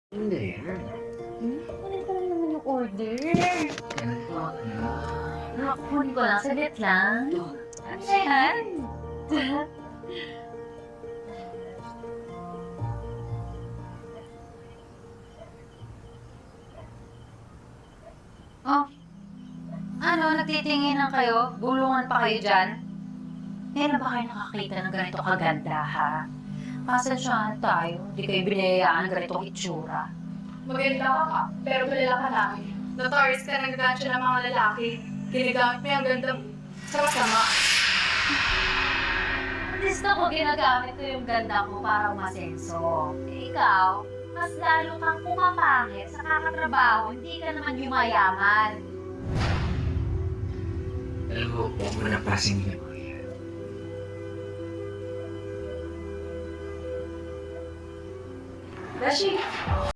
Hindi yan. Kunin ko lang naman yung order. Ganito ano? Kunin ko lang, saglit lang. Ano na yan? Oh, ano, nagtitingin lang kayo? Bulungan pa kayo dyan? Kailan ba kayo nakakita ng ganito kaganda, ha? Pasensyahan tayo, hindi kayo binayayaan ng ganitong itsura. Maganda ka, pero malala ka namin. Notorious ka ng gansya ng mga lalaki. Ginagamit mo yung ganda mo. Sama-sama. Gusto ko ginagamit ko yung ganda ko para umasenso. Eh, ikaw, mas lalo kang pumapangit sa kakatrabaho, hindi ka naman yumayaman. Alam mo, huwag mo na pasingin mo yan. Beshi,